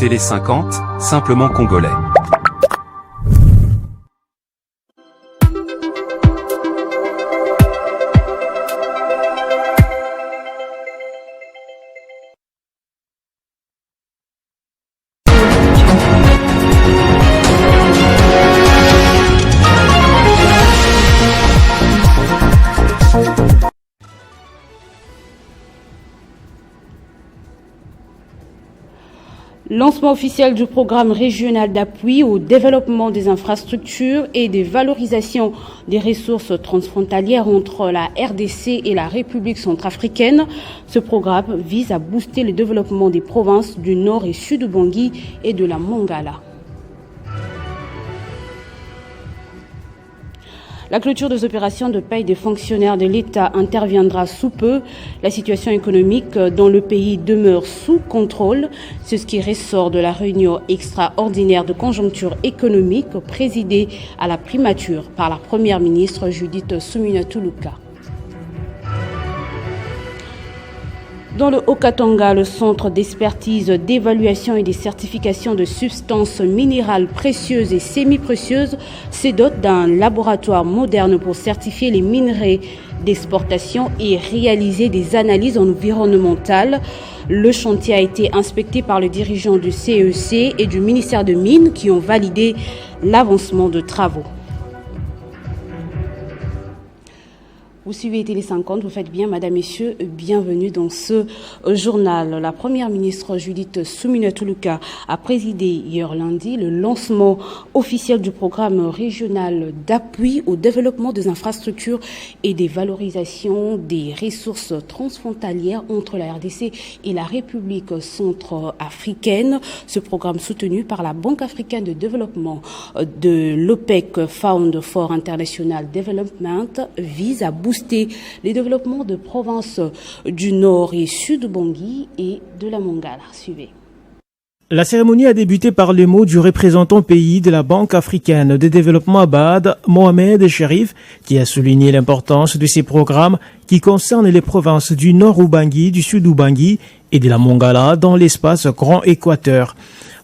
Télé 50, simplement congolais. Lancement officiel du programme régional d'appui au développement des infrastructures et des valorisations des ressources transfrontalières entre la RDC et la République centrafricaine. Ce programme vise à booster le développement des provinces du Nord et Sud Bangui et de la Mongala. La clôture des opérations de paie des fonctionnaires de l'État interviendra sous peu. La situation économique dans le pays demeure sous contrôle. C'est ce qui ressort de la réunion extraordinaire de conjoncture économique présidée à la primature par la première ministre Judith Suminwa-Tuluka. Dans le Haut-Katanga, le centre d'expertise, d'évaluation et de certification de substances minérales précieuses et semi-précieuses se dote d'un laboratoire moderne pour certifier les minerais d'exportation et réaliser des analyses environnementales. Le chantier a été inspecté par le dirigeant du CEC et du ministère de Mines qui ont validé l'avancement de travaux. Vous suivez Télé 50, vous faites bien, madame, messieurs, bienvenue dans ce journal. La première ministre Judith Suminwa-Tuluka a présidé hier lundi le lancement officiel du programme régional d'appui au développement des infrastructures et des valorisations des ressources transfrontalières entre la RDC et la République centrafricaine. Ce programme soutenu par la Banque africaine de développement de l'OPEC Fund for International Development vise à booster les développements de provinces du Nord et Sud Bangui et de la Mongala. Suivez. La cérémonie a débuté par les mots du représentant pays de la Banque africaine de développement à Bad, Mohamed Cherif, qui a souligné l'importance de ces programmes qui concernent les provinces du Nord Ubangi, du Sud Ubangi et de la Mongala dans l'espace Grand Équateur.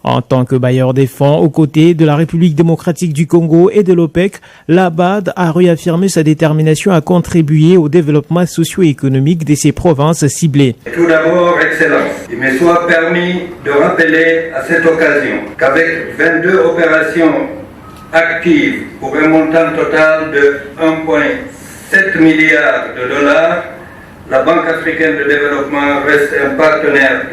En tant que bailleur des fonds aux côtés de la République démocratique du Congo et de l'OPEC, la BAD a réaffirmé sa détermination à contribuer au développement socio-économique de ces provinces ciblées. Tout d'abord, Excellence, il me soit permis de rappeler à cette occasion qu'avec 22 opérations actives pour un montant total de 1,7 milliard de dollars, la Banque africaine de développement reste un partenaire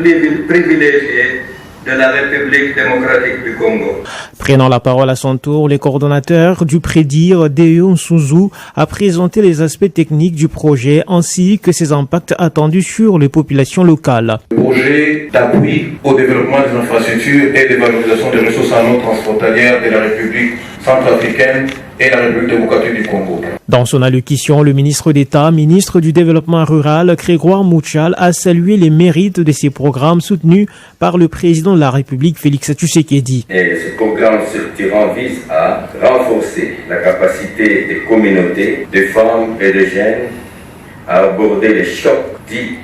privilégié de la République démocratique du Congo. Prenant la parole à son tour, les coordonnateurs du Prédir, Deon Suzu, a présenté les aspects techniques du projet ainsi que ses impacts attendus sur les populations locales. Le projet d'appui au développement des infrastructures et de valorisation des ressources en eau transfrontalières de la République centrafricaine et la République démocratique du Congo. Dans son allocution, le ministre d'État, ministre du Développement rural, Grégoire Mouchal, a salué les mérites de ces programmes soutenus par le président de la République, Félix Tshisekedi. Et ce programme structurant vise à renforcer la capacité des communautés, des femmes et des jeunes à aborder les chocs dits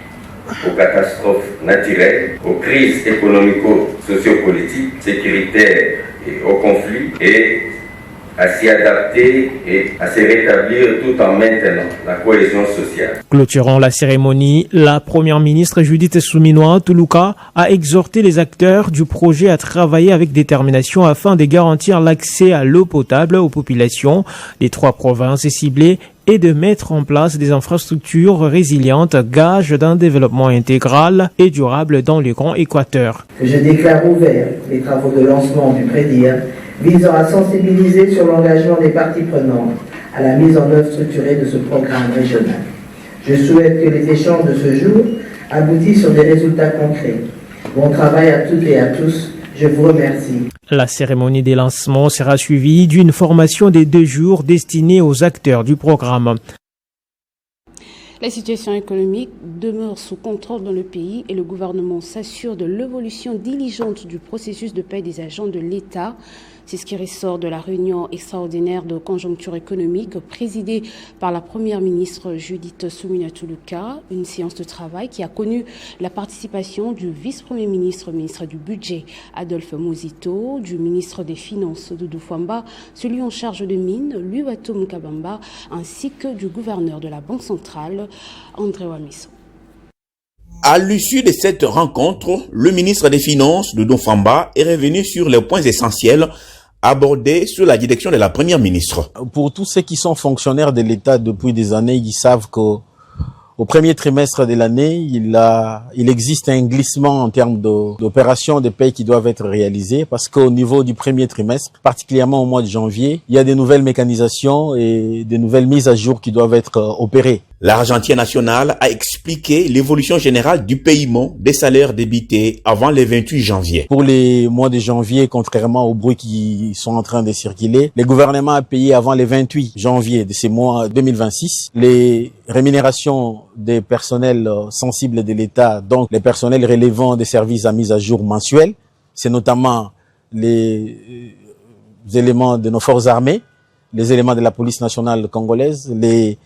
aux catastrophes naturelles, aux crises économico-sociopolitiques, sécuritaires et aux conflits, et à s'y adapter et à se rétablir tout en maintenant la cohésion sociale. Clôturant la cérémonie, la première ministre Judith Suminwa-Tuluka a exhorté les acteurs du projet à travailler avec détermination afin de garantir l'accès à l'eau potable aux populations des 3 provinces ciblées et de mettre en place des infrastructures résilientes, gage d'un développement intégral et durable dans le Grand Équateur. Je déclare ouvert les travaux de lancement du Prédir visant à sensibiliser sur l'engagement des parties prenantes à la mise en œuvre structurée de ce programme régional. Je souhaite que les échanges de ce jour aboutissent sur des résultats concrets. Bon travail à toutes et à tous. Je vous remercie. La cérémonie des lancements sera suivie d'une formation des 2 jours destinée aux acteurs du programme. La situation économique demeure sous contrôle dans le pays et le gouvernement s'assure de l'évolution diligente du processus de paie des agents de l'État. C'est ce qui ressort de la réunion extraordinaire de conjoncture économique présidée par la première ministre Judith Suminwa-Tuluka, une séance de travail qui a connu la participation du vice-premier ministre, ministre du Budget Adolphe Muzito, du ministre des Finances Doudou Fwamba, celui en charge des mines Luatum Kabamba, ainsi que du gouverneur de la Banque centrale André Wamiso. À l'issue de cette rencontre, le ministre des Finances, Doudou Fwamba, est revenu sur les points essentiels abordés sous la direction de la première ministre. Pour tous ceux qui sont fonctionnaires de l'État depuis des années, ils savent qu'au premier trimestre de l'année, il existe un glissement en termes d'opérations de paie qui doivent être réalisées parce qu'au niveau du premier trimestre, particulièrement au mois de janvier, il y a des nouvelles mécanisations et des nouvelles mises à jour qui doivent être opérées. L'argentier national a expliqué l'évolution générale du paiement des salaires débités avant le 28 janvier. Pour les mois de janvier, contrairement aux bruits qui sont en train de circuler, le gouvernement a payé avant le 28 janvier de ces mois 2026 les rémunérations des personnels sensibles de l'État, donc les personnels relevant des services à mise à jour mensuels. C'est notamment les éléments de nos forces armées, les éléments de la police nationale congolaise, les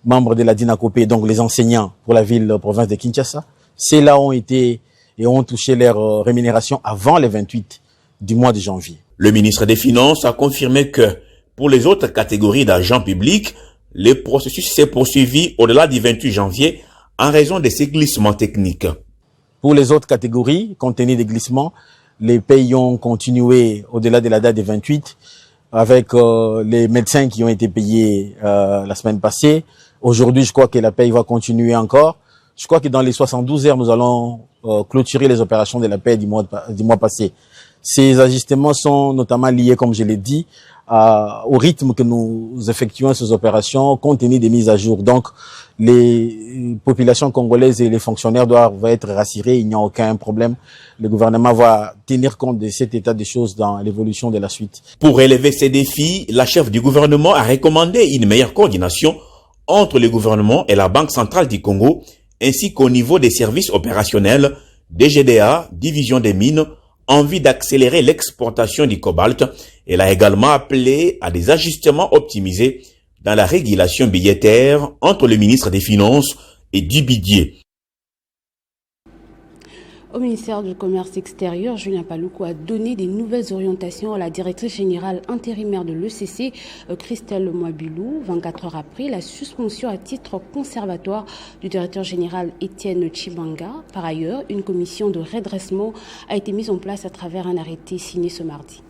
membres de la DINACOPé, donc les enseignants pour la province de Kinshasa. Ceux-là ont été et ont touché leur rémunération avant le 28 du mois de janvier. Le ministre des Finances a confirmé que pour les autres catégories d'agents publics, le processus s'est poursuivi au-delà du 28 janvier en raison de ces glissements techniques. Pour les autres catégories, compte tenu des glissements, les pays ont continué au-delà de la date du 28 avec les médecins qui ont été payés la semaine passée. Aujourd'hui, je crois que la paie va continuer encore. Je crois que dans les 72 heures, nous allons clôturer les opérations de la paie du mois passé. Ces ajustements sont notamment liés, comme je l'ai dit, au rythme que nous effectuons ces opérations compte tenu des mises à jour. Donc, les populations congolaises et les fonctionnaires doivent être rassurés, il n'y a aucun problème. Le gouvernement va tenir compte de cet état des choses dans l'évolution de la suite. Pour relever ces défis, la chef du gouvernement a recommandé une meilleure coordination entre le gouvernement et la Banque centrale du Congo, ainsi qu'au niveau des services opérationnels, DGDA, division des mines, en vue d'accélérer l'exportation du cobalt. Elle a également appelé à des ajustements optimisés dans la régulation budgétaire entre le ministre des Finances et du Budget. Au ministère du Commerce extérieur, Julien Paluku a donné des nouvelles orientations à la directrice générale intérimaire de l'ECC, Christelle Mwabilou, 24 heures après la suspension à titre conservatoire du directeur général Étienne Chimanga. Par ailleurs, une commission de redressement a été mise en place à travers un arrêté signé ce mardi.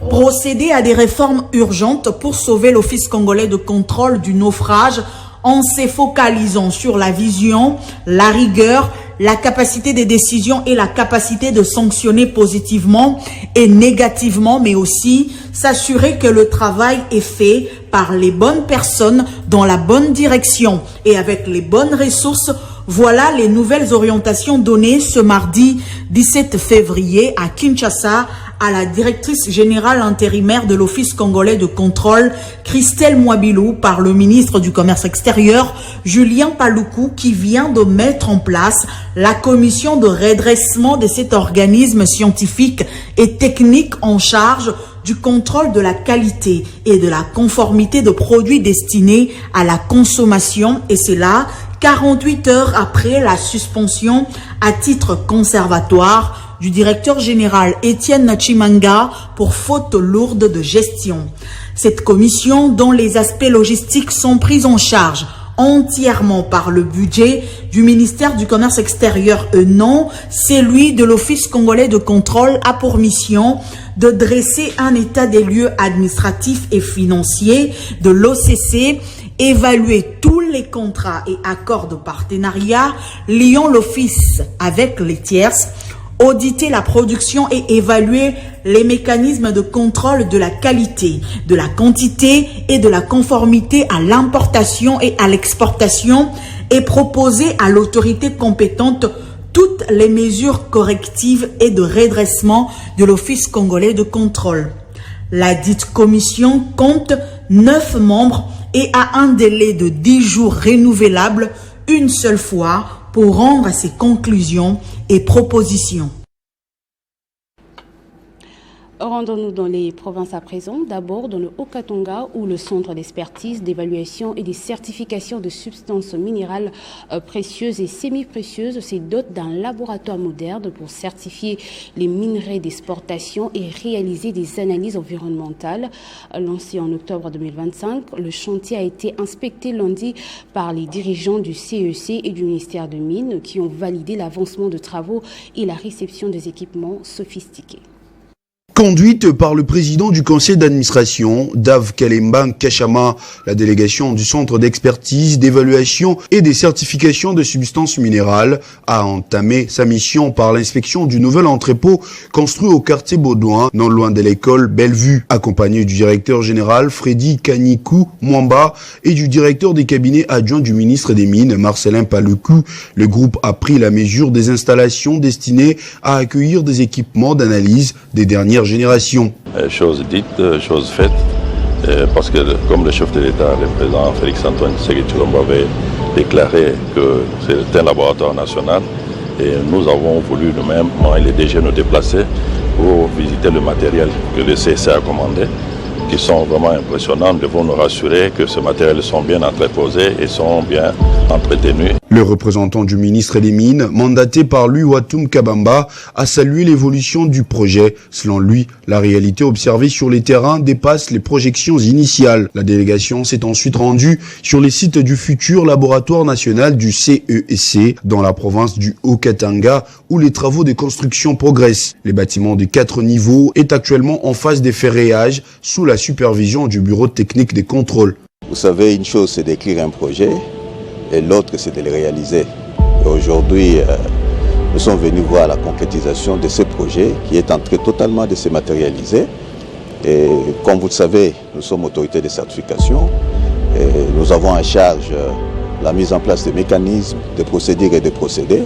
Procéder à des réformes urgentes pour sauver l'Office congolais de contrôle du naufrage en se focalisant sur la vision, la rigueur, la capacité de décision et la capacité de sanctionner positivement et négativement, mais aussi s'assurer que le travail est fait par les bonnes personnes dans la bonne direction et avec les bonnes ressources. Voilà les nouvelles orientations données ce mardi 17 février à Kinshasa à la directrice générale intérimaire de l'Office congolais de contrôle, Christelle Mwabilou, par le ministre du Commerce extérieur, Julien Paluku, qui vient de mettre en place la commission de redressement de cet organisme scientifique et technique en charge du contrôle de la qualité et de la conformité de produits destinés à la consommation, et c'est là 48 heures après la suspension à titre conservatoire du directeur général Étienne Chimanga pour faute lourde de gestion. Cette commission, dont les aspects logistiques sont pris en charge entièrement par le budget du ministère du Commerce extérieur et non celui de l'Office congolais de contrôle, a pour mission de dresser un état des lieux administratifs et financiers de l'OCC, évaluer tous les contrats et accords de partenariat liant l'Office avec les tierces, auditer la production et évaluer les mécanismes de contrôle de la qualité, de la quantité et de la conformité à l'importation et à l'exportation et proposer à l'autorité compétente toutes les mesures correctives et de redressement de l'Office congolais de contrôle. La dite commission compte 9 membres et a un délai de 10 jours renouvelable une seule fois pour rendre ses conclusions et propositions. Rendons-nous dans les provinces à présent. D'abord dans le Haut-Katanga où le centre d'expertise, d'évaluation et de certification de substances minérales précieuses et semi-précieuses se dote d'un laboratoire moderne pour certifier les minerais d'exportation et réaliser des analyses environnementales. Lancé en octobre 2025, le chantier a été inspecté lundi par les dirigeants du CEC et du ministère de Mines qui ont validé l'avancement de travaux et la réception des équipements sophistiqués. Conduite par le président du conseil d'administration, Dave Kalemba Kachama, la délégation du centre d'expertise, d'évaluation et des certifications de substances minérales a entamé sa mission par l'inspection du nouvel entrepôt construit au quartier Baudouin, non loin de l'école Bellevue, accompagné du directeur général Freddy Kanikou Mwamba et du directeur des cabinets adjoints du ministre des Mines, Marcelin Paluku. Le groupe a pris la mesure des installations destinées à accueillir des équipements d'analyse des dernières génération. Chose dite, chose faite, parce que comme le chef de l'État, le président Félix-Antoine Tshisekedi Tshilombo avait déclaré que c'est un laboratoire national et nous avons voulu nous-mêmes, moi et les DG, nous déplacer pour visiter le matériel que le CEC a commandé, qui sont vraiment impressionnants. Nous devons nous rassurer que ces matériels sont bien entreposés et sont bien entretenus. Le représentant du ministre des Mines, mandaté par lui, Watum Kabamba, a salué l'évolution du projet. Selon lui, la réalité observée sur les terrains dépasse les projections initiales. La délégation s'est ensuite rendue sur les sites du futur laboratoire national du CEC dans la province du Haut-Katanga où les travaux de construction progressent. Les bâtiments de 4 niveaux est actuellement en phase de ferraillage sous la supervision du bureau technique des contrôles. Vous savez, une chose c'est d'écrire un projet et l'autre c'est de le réaliser. Et aujourd'hui, nous sommes venus voir la concrétisation de ce projet qui est en train totalement de se matérialiser. Et comme vous le savez, nous sommes autorité de certification et nous avons en charge la mise en place de mécanismes, de procédures et de procédés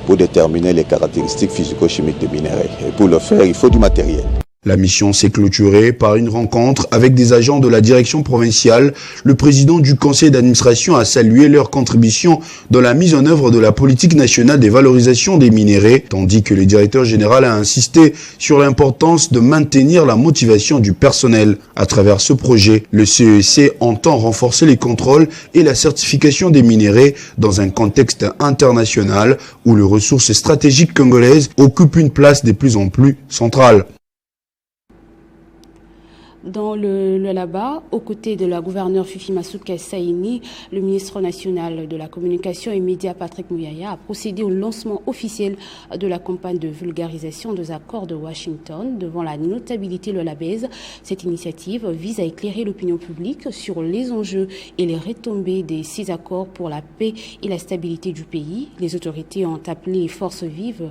pour déterminer les caractéristiques physico-chimiques des minerais. Et pour le faire, il faut du matériel. La mission s'est clôturée par une rencontre avec des agents de la direction provinciale. Le président du conseil d'administration a salué leur contribution dans la mise en œuvre de la politique nationale des valorisations des minéraux, tandis que le directeur général a insisté sur l'importance de maintenir la motivation du personnel. À travers ce projet, le CEC entend renforcer les contrôles et la certification des minéraux dans un contexte international où les ressources stratégiques congolaises occupent une place de plus en plus centrale. Dans le là-bas, aux côtés de la gouverneure Fifi Masuka Saini, le ministre national de la Communication et Médias Patrick Muyaya a procédé au lancement officiel de la campagne de vulgarisation des accords de Washington devant la notabilité lolabèze. Cette initiative vise à éclairer l'opinion publique sur les enjeux et les retombées de ces accords pour la paix et la stabilité du pays. Les autorités ont appelé les forces vives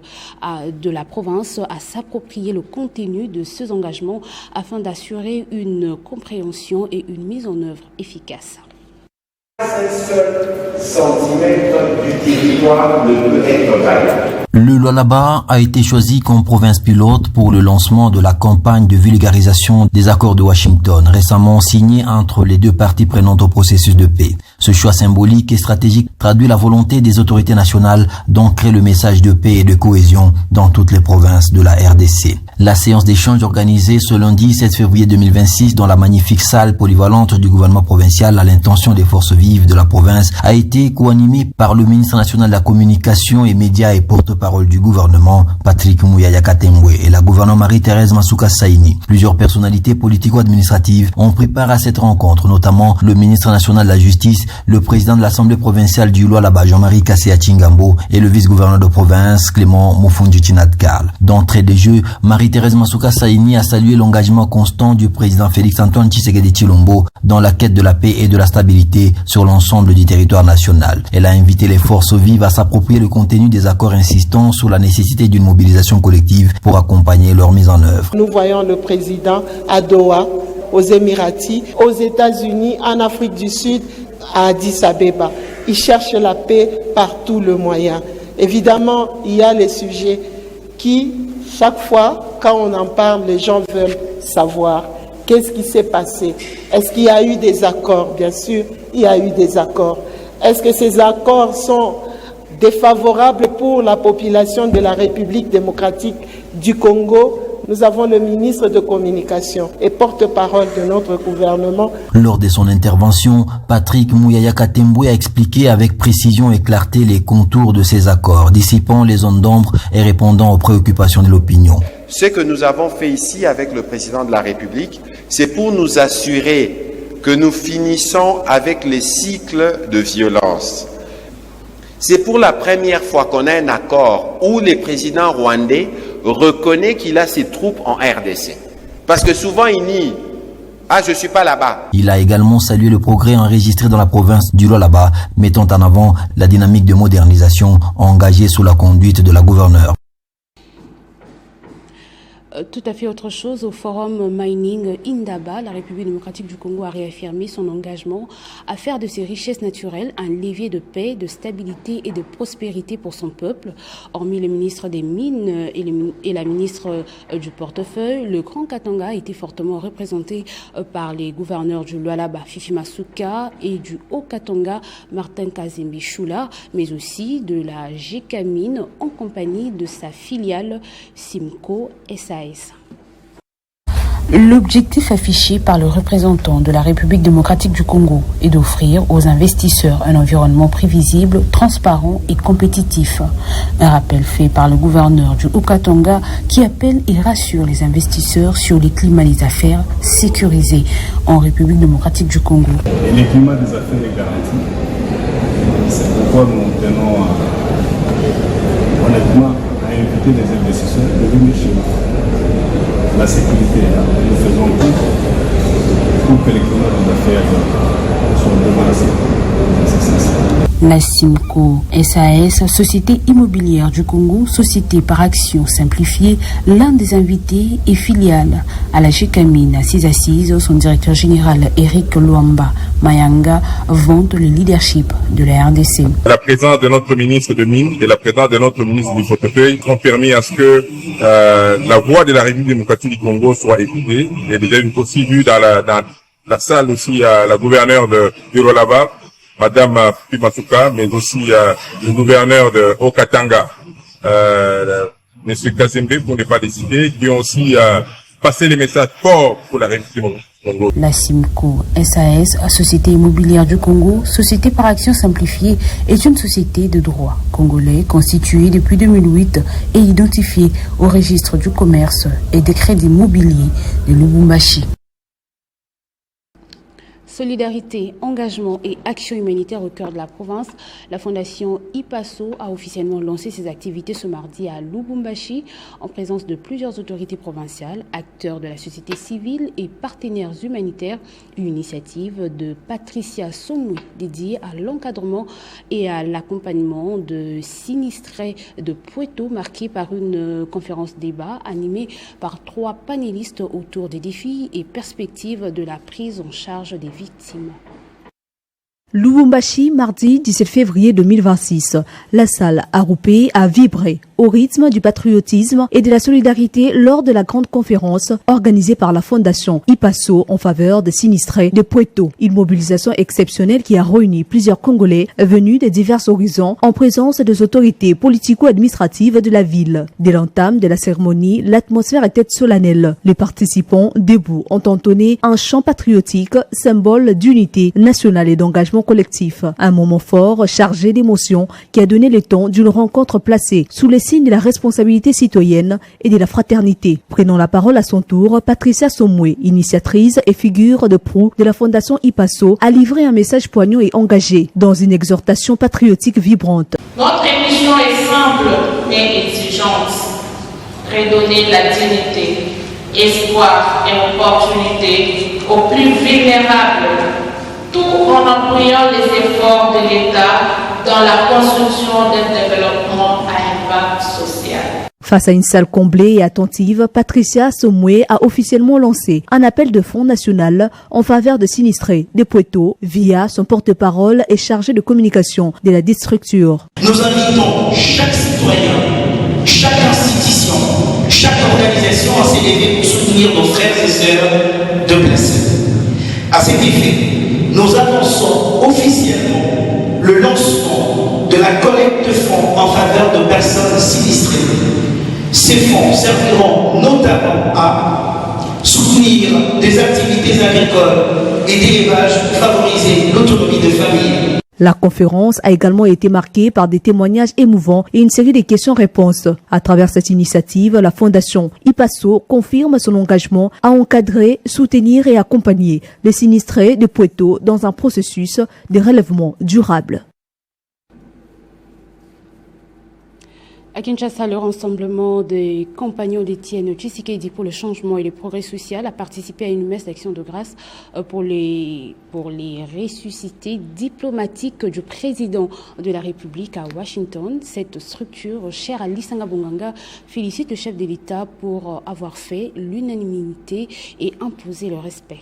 de la province à s'approprier le contenu de ces engagements afin d'assurer une compréhension et une mise en œuvre efficace. Un seul centimètre du territoire ne peut être variable. Le Lualaba a été choisi comme province pilote pour le lancement de la campagne de vulgarisation des accords de Washington, récemment signés entre les deux parties prenantes au processus de paix. Ce choix symbolique et stratégique traduit la volonté des autorités nationales d'ancrer le message de paix et de cohésion dans toutes les provinces de la RDC. La séance d'échange organisée ce lundi 7 février 2026 dans la magnifique salle polyvalente du gouvernement provincial à l'intention des forces vives de la province a été co-animée par le ministre national de la Communication et Médias et porte-parole du gouvernement Patrick Muyaya Katembwe et la gouverneure Marie-Thérèse Masuka Saini. Plusieurs personnalités politico-administratives ont pris part à cette rencontre, notamment le ministre national de la Justice, le président de l'Assemblée provinciale du Lualaba Jean-Marie Kasséa Chingambo et le vice-gouverneur de province Clément Moufundji Karl. D'entrée de jeu, Marie-Thérèse Masuka Saini a salué l'engagement constant du président Félix-Antoine Tshisekedi Tshilombo dans la quête de la paix et de la stabilité sur l'ensemble du territoire national. Elle a invité les forces vives à s'approprier le contenu des accords insistant sur la nécessité d'une mobilisation collective pour accompagner leur mise en œuvre. Nous voyons le président à Doha, aux Émiratis, aux États-Unis, en Afrique du Sud, à Addis Abeba. Il cherche la paix par tous les moyens. Évidemment, il y a les sujets qui, chaque fois, quand on en parle, les gens veulent savoir qu'est-ce qui s'est passé. Est-ce qu'il y a eu des accords? Bien sûr, il y a eu des accords. Est-ce que ces accords sont défavorables pour la population de la République démocratique du Congo? nous avons le ministre de Communication et porte-parole de notre gouvernement. Lors de son intervention, Patrick Mouyaya Katemboué a expliqué avec précision et clarté les contours de ces accords, dissipant les zones d'ombre et répondant aux préoccupations de l'opinion. Ce que nous avons fait ici avec le président de la République, c'est pour nous assurer que nous finissons avec les cycles de violence. C'est pour la première fois qu'on a un accord où le président rwandais reconnaît qu'il a ses troupes en RDC. Parce que souvent il nie « Ah, je ne suis pas là-bas ». Il a également salué le progrès enregistré dans la province du Lualaba, mettant en avant la dynamique de modernisation engagée sous la conduite de la gouverneure. Tout à fait autre chose, au forum Mining Indaba, la République démocratique du Congo a réaffirmé son engagement à faire de ses richesses naturelles un levier de paix, de stabilité et de prospérité pour son peuple. Hormis le ministre des Mines et la ministre du Portefeuille, le Grand Katanga a été fortement représenté par les gouverneurs du Lualaba, Fifi Masuka, et du Haut-Katanga, Martin Kazembe Choula, mais aussi de la GECAMINE en compagnie de sa filiale Simco SAS. L'objectif affiché par le représentant de la République démocratique du Congo est d'offrir aux investisseurs un environnement prévisible, transparent et compétitif. Un rappel fait par le gouverneur du Haut-Katanga qui appelle et rassure les investisseurs sur les climats des affaires sécurisés en République démocratique du Congo. Et le climat des affaires est garanti. C'est pourquoi nous tenons honnêtement à inviter les investisseurs de venir chez nous. La sécurité, nous faisons tout pour que les climats des affaires soient débarrassés. La Simco SAS, Société immobilière du Congo, société par action simplifiée, l'un des invités est filiale à la GECAMINE à 6 assises. Son directeur général, Eric Luamba Mayanga, vante le leadership de la RDC. La présence de notre ministre de Mines et la présence de notre ministre du Portefeuille ont permis à ce que la voix de la République démocratique du Congo soit écoutée. Il y a déjà une aussi vue dans la salle aussi la gouverneure du Lualaba, Madame Pimasuka, mais aussi le gouverneur de Haut-Katanga, M. Kazembe, pour ne pas les citer, qui ont aussi passé les messages forts pour la République démocratique du Congo. La Simco SAS, Société immobilière du Congo, société par action simplifiée, est une société de droit congolais constituée depuis 2008 et identifiée au registre du commerce et des crédits immobiliers de Lubumbashi. Solidarité, engagement et action humanitaire au cœur de la province, la fondation IPASO a officiellement lancé ses activités ce mardi à Lubumbashi en présence de plusieurs autorités provinciales, acteurs de la société civile et partenaires humanitaires. Une initiative de Patricia Somwe dédiée à l'encadrement et à l'accompagnement de sinistrés de Puerto, marquée par une conférence débat animée par 3 panélistes autour des défis et perspectives de la prise en charge des victimes. Lubumbashi, mardi 17 février 2026. La salle Aroupé a vibré au rythme du patriotisme et de la solidarité lors de la grande conférence organisée par la fondation IPASO en faveur des sinistrés de Puerto. Une mobilisation exceptionnelle qui a réuni plusieurs Congolais venus de divers horizons en présence des autorités politico-administratives de la ville. Dès l'entame de la cérémonie, l'atmosphère était solennelle. Les participants, debout, ont entonné un chant patriotique, symbole d'unité nationale et d'engagement collectif. Un moment fort, chargé d'émotions, qui a donné le ton d'une rencontre placée sous les signes de la responsabilité citoyenne et de la fraternité. Prenant la parole à son tour, Patricia Somwe, initiatrice et figure de proue de la fondation IPASO, a livré un message poignant et engagé dans une exhortation patriotique vibrante. Notre mission est simple mais exigeante. Redonner la dignité, espoir et opportunité aux plus vulnérables, tout en employant les efforts de l'État dans la construction d'un développement à impact social. Face à une salle comblée et attentive, Patricia Somwe a officiellement lancé un appel de fonds national en faveur de sinistrés de Puerto via son porte-parole et chargé de communication de la dite structure. Nous invitons chaque citoyen, chaque institution, chaque organisation à s'élever pour soutenir nos frères et sœurs de Placé. À cet effet, nous annonçons officiellement le lancement de la collecte de fonds en faveur de personnes sinistrées. Ces fonds serviront notamment à soutenir des activités agricoles et d'élevage pour favoriser l'autonomie des familles. La conférence a également été marquée par des témoignages émouvants et une série de questions-réponses. À travers cette initiative, la Fondation IPASO confirme son engagement à encadrer, soutenir et accompagner les sinistrés de Puerto dans un processus de relèvement durable. À Kinshasa, le rassemblement des compagnons d'Étienne Tshisekedi pour le changement et le progrès social a participé à une messe d'action de grâce pour les ressuscités diplomatiques du président de la République à Washington. Cette structure, chère à Lisanga Bonganga, félicite le chef de l'État pour avoir fait l'unanimité et imposé le respect.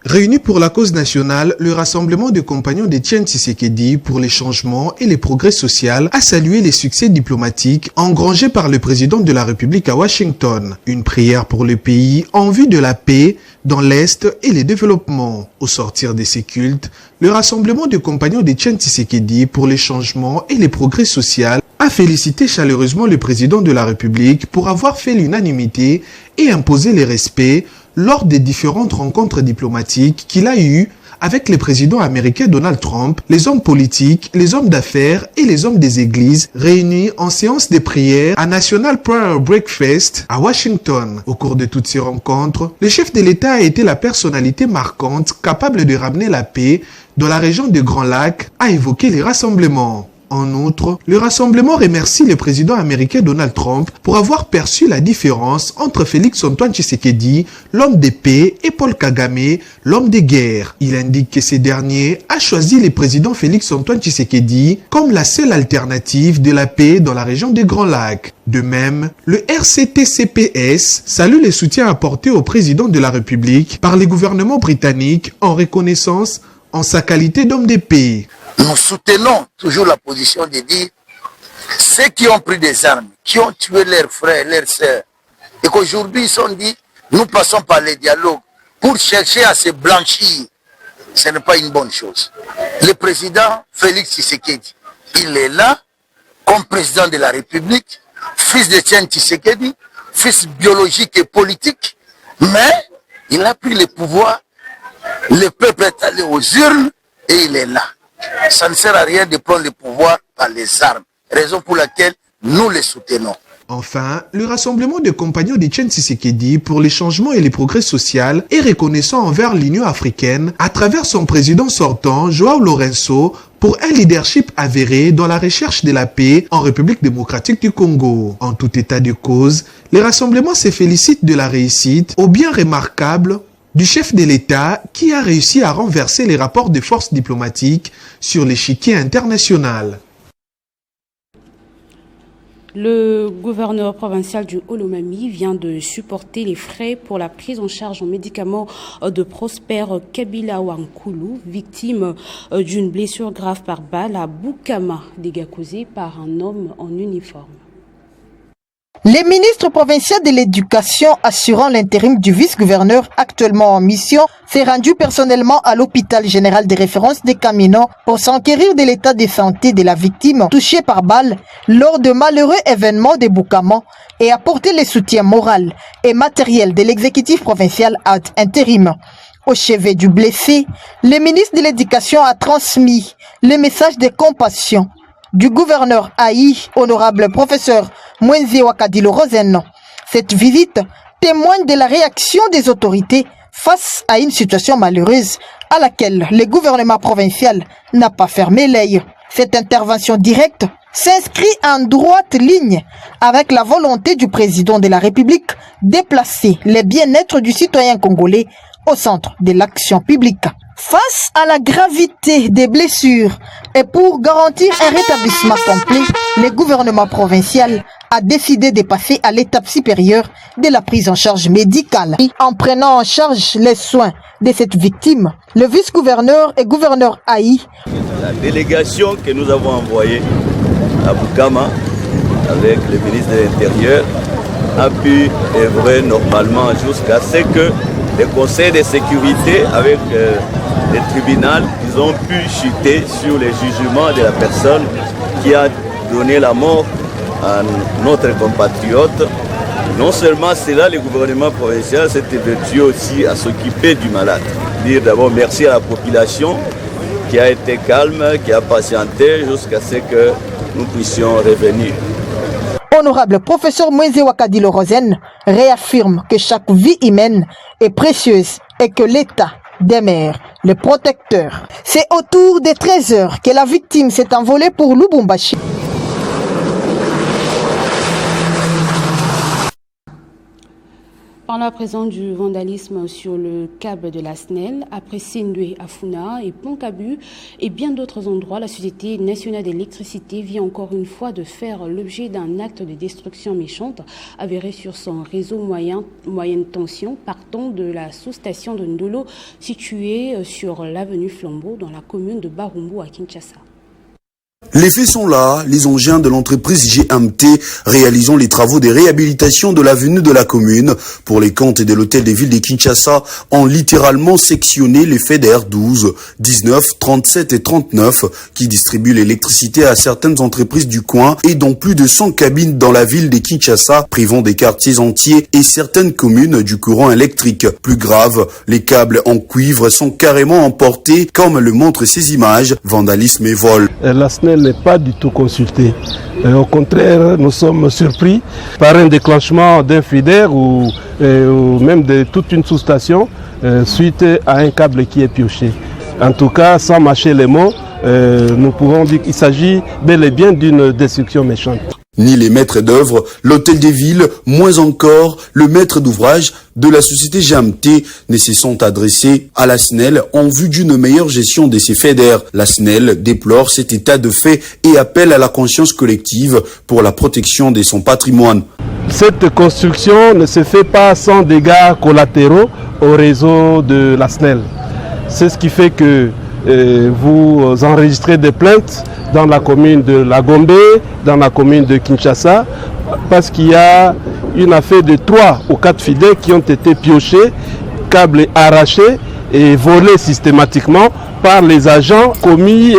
Réunis pour la cause nationale, le rassemblement des compagnons d'Étienne Tshisekedi pour les changements et les progrès sociaux a salué les succès diplomatiques engrangés par le président de la République à Washington. Une prière pour le pays en vue de la paix dans l'Est et le développement. Au sortir de ces cultes, le rassemblement des compagnons d'Étienne Tshisekedi pour les changements et les progrès sociaux a félicité chaleureusement le président de la République pour avoir fait l'unanimité et imposé le respect lors des différentes rencontres diplomatiques qu'il a eues avec les présidents américains Donald Trump, les hommes politiques, les hommes d'affaires et les hommes des églises réunis en séance de prière à National Prayer Breakfast à Washington. Au cours de toutes ces rencontres, le chef de l'État a été la personnalité marquante capable de ramener la paix dans la région des Grands Lacs, a évoqué les rassemblements. En outre, le rassemblement remercie le président américain Donald Trump pour avoir perçu la différence entre Félix Antoine Tshisekedi, l'homme de paix, et Paul Kagame, l'homme de guerre. Il indique que ce dernier a choisi le président Félix Antoine Tshisekedi comme la seule alternative de la paix dans la région des Grands Lacs. De même, le RCT-CPS salue le soutien apporté au président de la République par le gouvernement britannique en reconnaissance en sa qualité d'homme de paix. Nous soutenons toujours la position de dire ceux qui ont pris des armes, qui ont tué leurs frères, leurs sœurs, et qu'aujourd'hui ils sont dit, nous passons par les dialogues pour chercher à se blanchir. Ce n'est pas une bonne chose. Le président Félix Tshisekedi, il est là comme président de la République, fils d'Étienne Tshisekedi, fils biologique et politique, mais il a pris le pouvoir, le peuple est allé aux urnes et il est là. Ça ne sert à rien de prendre le pouvoir par les armes, raison pour laquelle nous les soutenons. Enfin, le rassemblement des compagnons d'Étienne Tshisekedi pour les changements et les progrès sociaux est reconnaissant envers l'Union africaine à travers son président sortant, João Lourenço, pour un leadership avéré dans la recherche de la paix en République démocratique du Congo. En tout état de cause, les rassemblements se félicitent de la réussite au bien remarquable du chef de l'État qui a réussi à renverser les rapports de force diplomatiques sur l'échiquier international. Le gouverneur provincial du Olomami vient de supporter les frais pour la prise en charge en médicaments de Prosper Kabila Wankulu, victime d'une blessure grave par balle à Bukama, dégâts causés par un homme en uniforme. Les ministres provinciaux de l'éducation assurant l'intérim du vice-gouverneur actuellement en mission s'est rendu personnellement à l'hôpital général de référence de Camino pour s'enquérir de l'état de santé de la victime touchée par balle lors de malheureux événements de Bukama et apporter le soutien moral et matériel de l'exécutif provincial ad intérim. Au chevet du blessé, le ministre de l'Éducation a transmis le message de compassion du gouverneur Haï, honorable professeur Mwenzi Wakadilo Rosen. Cette visite témoigne de la réaction des autorités face à une situation malheureuse à laquelle le gouvernement provincial n'a pas fermé l'œil. Cette intervention directe s'inscrit en droite ligne avec la volonté du président de la République de placer le bien-être du citoyen congolais au centre de l'action publique. Face à la gravité des blessures et pour garantir un rétablissement complet, le gouvernement provincial a décidé de passer à l'étape supérieure de la prise en charge médicale. En prenant en charge les soins de cette victime, le vice-gouverneur et gouverneur Haï. La délégation que nous avons envoyée à Bukama avec le ministre de l'Intérieur a pu œuvrer normalement jusqu'à ce que le conseil de sécurité avec le tribunal, ils ont pu chuter sur le jugement de la personne qui a donné la mort à notre compatriote. Non seulement cela, le gouvernement provincial s'est vertueux aussi à s'occuper du malade. Dire d'abord merci à la population qui a été calme, qui a patienté jusqu'à ce que nous puissions revenir. Honorable professeur Moïse Wakadilo Rosen réaffirme que chaque vie humaine est précieuse et que l'État demeure le protecteur. C'est autour des 13 heures que la victime s'est envolée pour Lubumbashi. Parlons à présent du vandalisme sur le câble de la SNEL. Après Sendwe, Afuna et Ponkabu et bien d'autres endroits, la Société nationale d'électricité vient encore une fois de faire l'objet d'un acte de destruction méchante avéré sur son réseau moyenne tension partant de la sous-station de Ndolo située sur l'avenue Flambeau dans la commune de Barumbu à Kinshasa. Les faits sont là, les engins de l'entreprise GMT réalisant les travaux de réhabilitation de l'avenue de la commune pour les comptes de l'hôtel des villes de Kinshasa ont littéralement sectionné les FEDER 12, 19, 37 et 39 qui distribuent l'électricité à certaines entreprises du coin et dont plus de 100 cabines dans la ville de Kinshasa, privant des quartiers entiers et certaines communes du courant électrique. Plus grave, les câbles en cuivre sont carrément emportés comme le montrent ces images, vandalisme et vol. La SNEL n'est pas du tout consultée. Au contraire, nous sommes surpris par un déclenchement d'un FEDER ou même de toute une sous-station suite à un câble qui est pioché. En tout cas, sans mâcher les mots, nous pouvons dire qu'il s'agit bel et bien d'une destruction méchante. Ni les maîtres d'œuvre, l'hôtel des villes, moins encore le maître d'ouvrage de la société GMT ne se sont adressés à la SNEL en vue d'une meilleure gestion de ces FEDER. La SNEL déplore cet état de fait et appelle à la conscience collective pour la protection de son patrimoine. Cette construction ne se fait pas sans dégâts collatéraux au réseau de la SNEL. C'est ce qui fait que vous enregistrez des plaintes dans la commune de La Gombe, dans la commune de Kinshasa, parce qu'il y a une affaire de 3 ou 4 fidèles qui ont été piochés, câbles arrachés et volés systématiquement par les agents commis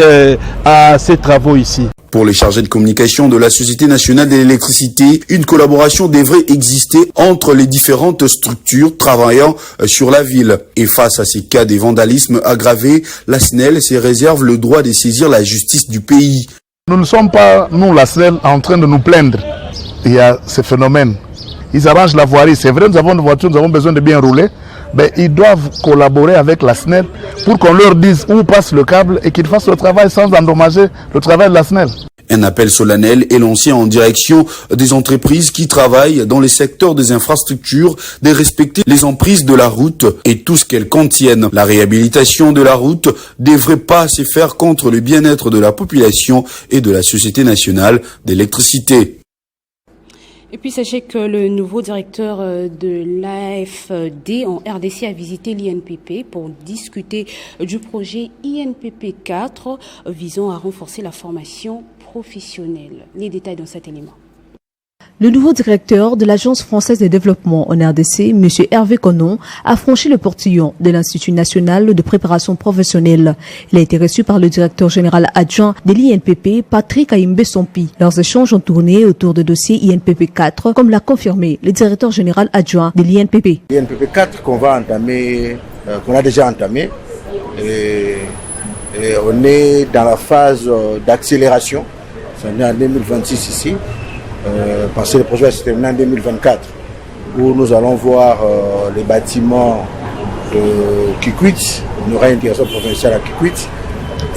à ces travaux ici. Pour les chargés de communication de la Société nationale de l'électricité, une collaboration devrait exister entre les différentes structures travaillant sur la ville. Et face à ces cas de vandalisme aggravés, la SNEL se réserve le droit de saisir la justice du pays. Nous ne sommes pas, nous, la SNEL, en train de nous plaindre. Il y a ce phénomène. Ils arrangent la voirie. C'est vrai, nous avons une voiture, nous avons besoin de bien rouler. Mais ils doivent collaborer avec la SNEL pour qu'on leur dise où passe le câble et qu'ils fassent le travail sans endommager le travail de la SNEL. Un appel solennel est lancé en direction des entreprises qui travaillent dans les secteurs des infrastructures de respecter les emprises de la route et tout ce qu'elles contiennent. La réhabilitation de la route ne devrait pas se faire contre le bien-être de la population et de la Société nationale d'électricité. Et puis sachez que le nouveau directeur de l'AFD en RDC a visité l'INPP pour discuter du projet INPP 4 visant à renforcer la formation professionnelle. Les détails dans cet élément. Le nouveau directeur de l'Agence française de développement en RDC, M. Hervé Conon, a franchi le portillon de l'Institut national de préparation professionnelle. Il a été reçu par le directeur général adjoint de l'INPP, Patrick Aïmbe Sompi. Leurs échanges ont tourné autour de dossiers INPP 4, comme l'a confirmé le directeur général adjoint de l'INPP. L'INPP 4 qu'on va entamer, qu'on a déjà entamé, et on est dans la phase d'accélération. On est en 2026 ici. Parce que le projet va se terminer en 2024, où nous allons voir les bâtiments de Kikwit. Il y aura une direction provinciale à Kikwit,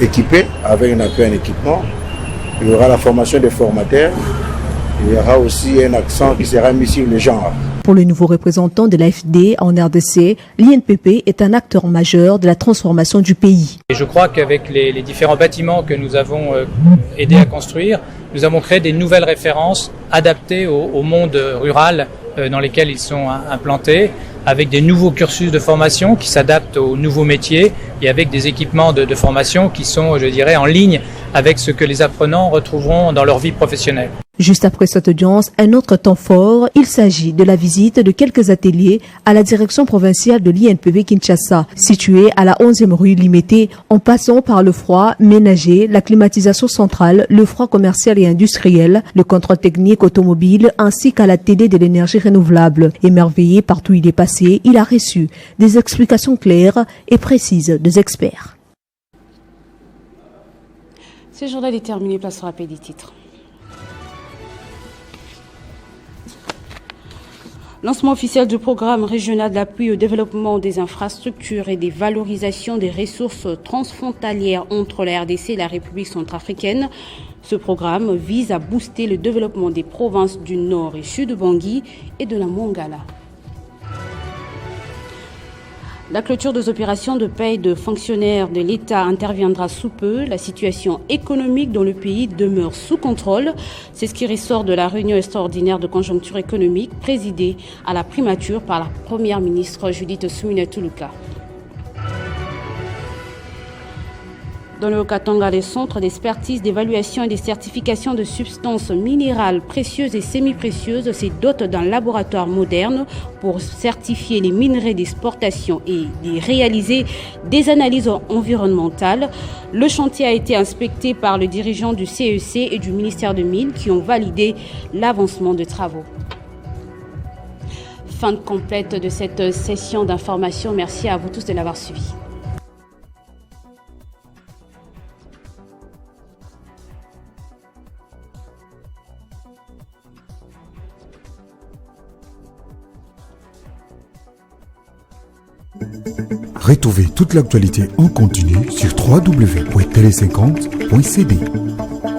équipée avec un appui en équipement. Il y aura la formation des formateurs. Il y aura aussi un accent qui sera mis sur le genre. Pour le nouveau représentant de l'AFD en RDC, l'INPP est un acteur majeur de la transformation du pays. Et je crois qu'avec les différents bâtiments que nous avons aidé à construire, nous avons créé des nouvelles références adaptées au monde rural dans lesquels ils sont implantés, avec des nouveaux cursus de formation qui s'adaptent aux nouveaux métiers et avec des équipements de formation qui sont, je dirais, en ligne avec ce que les apprenants retrouveront dans leur vie professionnelle. Juste après cette audience, un autre temps fort, il s'agit de la visite de quelques ateliers à la direction provinciale de l'INPV Kinshasa, située à la 11e rue Limité, en passant par le froid ménager, la climatisation centrale, le froid commercial et industriel, le contrôle technique automobile, ainsi qu'à la télé de l'énergie renouvelable. Émerveillé partout où il est passé, il a reçu des explications claires et précises des experts. Ce journal est terminé, place rapide des titres. Lancement officiel du programme régional d'appui au développement des infrastructures et des valorisations des ressources transfrontalières entre la RDC et la République centrafricaine. Ce programme vise à booster le développement des provinces du Nord et Sud Bangui et de la Mongala. La clôture des opérations de paie de fonctionnaires de l'État interviendra sous peu. La situation économique dans le pays demeure sous contrôle. C'est ce qui ressort de la réunion extraordinaire de conjoncture économique présidée à la primature par la première ministre Judith Suminwa-Tuluka. Dans le Haut-Katanga, les centres d'expertise, d'évaluation et de certification de substances minérales précieuses et semi-précieuses se dotent d'un laboratoire moderne pour certifier les minerais d'exportation et réaliser des analyses environnementales. Le chantier a été inspecté par le dirigeant du CEC et du ministère de Mines qui ont validé l'avancement des travaux. Fin complète de cette session d'information. Merci à vous tous de l'avoir suivi. Retrouvez toute l'actualité en continu sur www.tele50.cd.